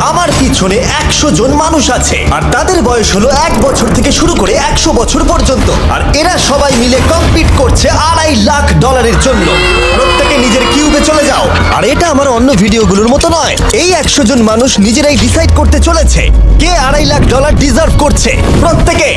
আমার পিছনে 100 জন মানুষ আছে আর তাদের বয়স হলো 1 বছর থেকে শুরু করে 100 বছর পর্যন্ত। আর এরা সবাই মিলে কম্পিট করছে $2.5 লাখ জন্য। প্রত্যেকে নিজের কিউবে চলে যাও। আর এটা আমার অন্য ভিডিওগুলোর মতো নয়, এই 100 জন মানুষ নিজেরাই ডিসাইড করতে চলেছে কে $2.5 লাখ ডিজার্ভ করছে। প্রত্যেকে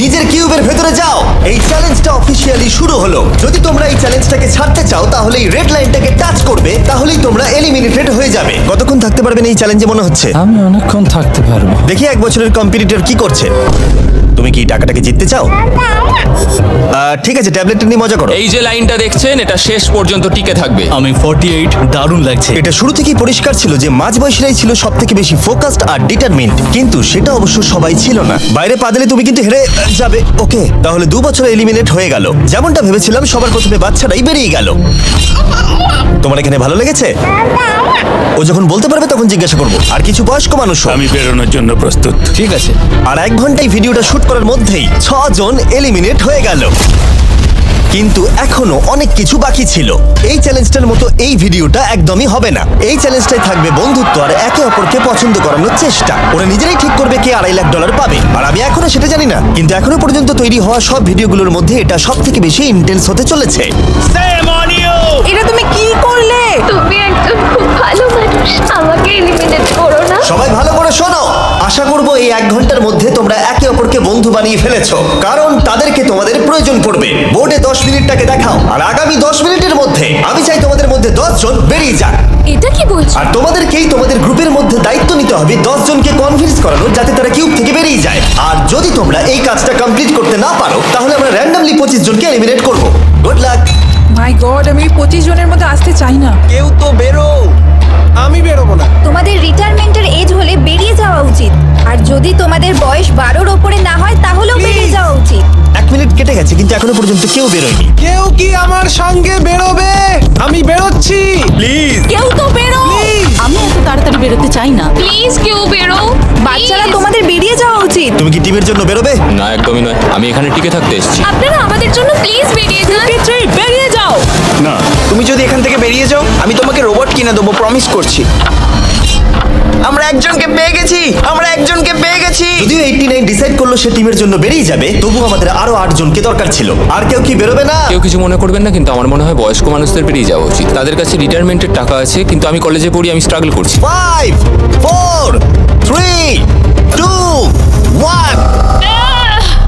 নিজের কিউবের ভেতরে যাও। এই চ্যালেঞ্জটা অফিসিয়ালি শুরু হলো। যদি তোমরা এই চ্যালেঞ্জটাকে ছাড়তে চাও তাহলে এই রেড লাইনটাকে টাচ করবে, তাহলেই তোমরা এলিমিনেটেড হয়ে যাবে। কতক্ষণ থাকতে পারবেন এই চ্যালেঞ্জে মনে হচ্ছে? আমি অনেকক্ষণ থাকতে পারবো। দেখি 1 বছরের কম্পিটিটর কি করছে। তুমি কি টাকাটাকে জিততে চাও? ঠিক আছে, ট্যাবলেটটা নিয়ে মজা করো। এই যে লাইনটা দেখছেন এটা শেষ পর্যন্ত টিকে থাকবে। আমি 48, দারুণ লাগছে। এটা শুরু থেকেই পরিষ্কার ছিল যে মাঝবয়সীরাই ছিল সব থেকে বেশি ফোকাসড আর ডিটারমিন্ড, কিন্তু সেটা অবশ্য সবাই ছিল না। বাইরে পা দিলে তুমি কিন্তু হেরে যাবে। ওকে, তাহলে 2 বছর এলিমিনেট হয়ে গেল। যেমনটা ভেবেছিলাম, সবার প্রথমে বাচ্চারাই বেরিয়ে গেল। তোমার এখানে ভালো লেগেছে? ও যখন বলতে পারবে তখন জিজ্ঞাসা করবো। আর কিছু বয়স্ক মানুষ। আমি বেরোনোর জন্য প্রস্তুত। ঠিক আছে। আর 1 ঘন্টায় ভিডিওটা শুট করার মধ্যেই 6 জন এলিমিনেট হয়ে গেল। কিন্তু এখনো অনেক কিছু বাকি ছিল। এই চ্যালেঞ্জটার মতো এই ভিডিওটা একদমই হবে না। এই চ্যালেঞ্জটাই থাকবে বন্ধুত্ব আর একে অপরকে পছন্দ করানোর চেষ্টা। ওরা নিজেরাই ঠিক করবে কে $2.5 লাখ পাবে। আর আমি এখনো সেটা জানি না, কিন্তু এখনো পর্যন্ত তৈরি হওয়া সব ভিডিওগুলোর মধ্যে এটা সব থেকে বেশি ইন্টেন্স হতে চলেছে। এটা তুমি কি করলে? তুমি একজন খুব ভালো মানুষ, আমাকে এলিমিনেট করো না। সবাই ভালো করে শোনো। আশা করবো এই 1 ঘন্টার মধ্যে তোমরা একে অপরকে বন্ধু বানিয়ে ফেলেছো, কারণ তাদেরকে তোমাদের প্রয়োজন পড়বে। বোর্ডে 10 মিনিটটাকে দেখাও, আর আগামী 10 মিনিটের মধ্যে আমি চাই তোমাদের মধ্যে 10 জন বেরিয়ে যাক। এটা কি বলছো? আর তোমাদেরকেই তোমাদের গ্রুপের মধ্যে দায়িত্ব নিতে হবে 10 জনকে কনভিন্স করানোর, যাতে তারা কিউব থেকে বেরিয়ে যায়। আর যদি তোমরা এই কাজটা কমপ্লিট করতে না পারো তাহলে আমরা র্যান্ডমলি 25 জনকে এলিমিনেট করব। Good luck. মাই গড, আমি 25 জনের মধ্যে আসতে চাই না। কেউ তো বেরো। আমি বেরোবো না। তোমাদের রিটায়ারমেন্টের এজ হলে বেরিয়ে যাওয়া উচিত। আর যদি তোমাদের বয়স 12-র ওপরে না হয় তাহলেও বেরিয়ে যাওয়া উচিত। 1 মিনিট কেটে গেছে কিন্তু এখনো পর্যন্ত কেউ বেরোয়নি। কেউ কি আমার সঙ্গে বেরোবে? আমি বেরোচ্ছি। প্লিজ কেউ তো বেরো। আমি এত তাড়াতাড়ি বেরোতে চাই না। প্লিজ কেউ বেরো। বাচ্চারা, Please। তোমাদের বেরিয়ে যাওয়া উচিত। তুমি কি টিমের জন্য বেরোবে? না, একদমই নয়। আমি এখানে টিকে থাকতে এসেছি। আপনারা আমাদের জন্য প্লিজ বেরিয়ে যান। বেরিয়ে যাও। না, তুমি যদি এখান থেকে বেরিয়ে যাও আমি তোমাকে রোবট কিনে দেবো, প্রমিস করছি। আমরা একজনকে পেয়ে গেছি। যদিও 89 ডিসাইড করলো সে টিমের জন্য বেরিয়ে যাবে, তবু আমাদের আরো 8 জনকে দরকার ছিল। আর কেউ কি বেরোবে না? কেউ কিছু মনে করবেন না, কিন্তু আমার মনে হয় বয়স্ক মানুষদের বেরিয়ে যাওয়া উচিত। তাদের কাছে রিটায়ারমেন্টের টাকা আছে, কিন্তু আমি কলেজে পড়ি, আমি স্ট্রাগল করছি। 5 4 3 2 1।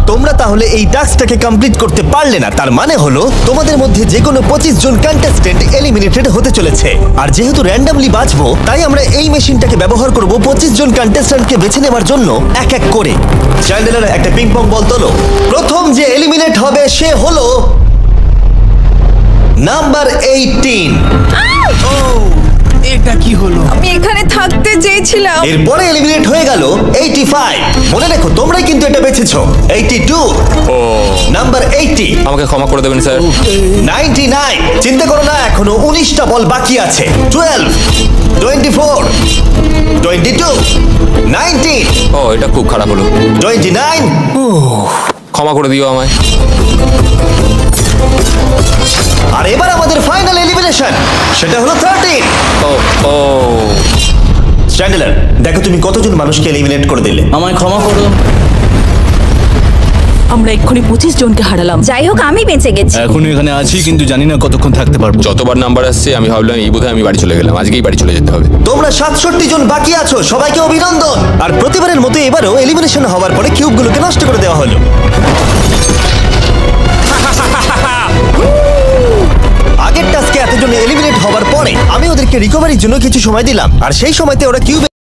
তোমরা তাহলে এই টাস্কটাকে কমপ্লিট করতে পারলে না, তার মানে হলো তোমাদের মধ্যে যে কোনো 25 জন কন্টেস্টেন্ট এলিমিনেটেড হতে চলেছে। আর যেহেতু র্যান্ডমলি বাঁচবো, তাই আমরা এই মেশিনটাকে ব্যবহার করব 25 জন কন্টেস্টেন্টকে বেছে নেওয়ার জন্য এক এক করে। চ্যান্ডেলার, একটা পিং পং বল তোলো। প্রথম যে এলিমিনেট হবে সে হলো নাম্বার 18। এটা কি হলো? আমি এখানে থাকতে চেয়েছিলাম। এরপরে এলিমিনেট হয়ে গেল 85। মনে রেখো তোমরাই কিন্তু এটা বেছেছো। 82, ও, নাম্বার 80, আমাকে ক্ষমা করে দেবেন স্যার। 99। চিন্তা করো না, এখনো 19টা বল বাকি আছে। 12, 24, 22, 19, ও, এটা খুব খারাপ হলো। 29। ক্ষমা করে দিও আমায়। আর এবার আমাদের ফাইনাল এলিমিনেশন, সেটা হলো 13। ও ও চ্যান্ডেলার, দেখো তুমি কতজন মানুষকে এলিমিনেট করে দিলে। আমায় ক্ষমা করো। আমরা এক্ষুনি 25 জনকে হারালাম। যাই হোক, আমি বেঁচে গেছি। এখনো এখানে আছি, কিন্তু জানি না কতক্ষণ থাকতে পারবো। যতবার নাম্বার আসছে আমি ভাবলাম এই বোধহয় আমি বাড়ি চলে গেলাম, আজকেই বাড়ি চলে যেতে হবে। তোমরা 67 জন বাকি আছো, সবাইকে অভিনন্দন। আর প্রতিবারের মতো এবারও এলিমিনেশন হওয়ার পরে কিউবগুলোকে নষ্ট করে দেওয়া হলো। আগের টাস্কে এতজন এলিমিনেট হওয়ার পরে আমি ওদেরকে রিকভারির জন্য কিছু সময় দিলাম, আর সেই সময়তে ওরা কিউবে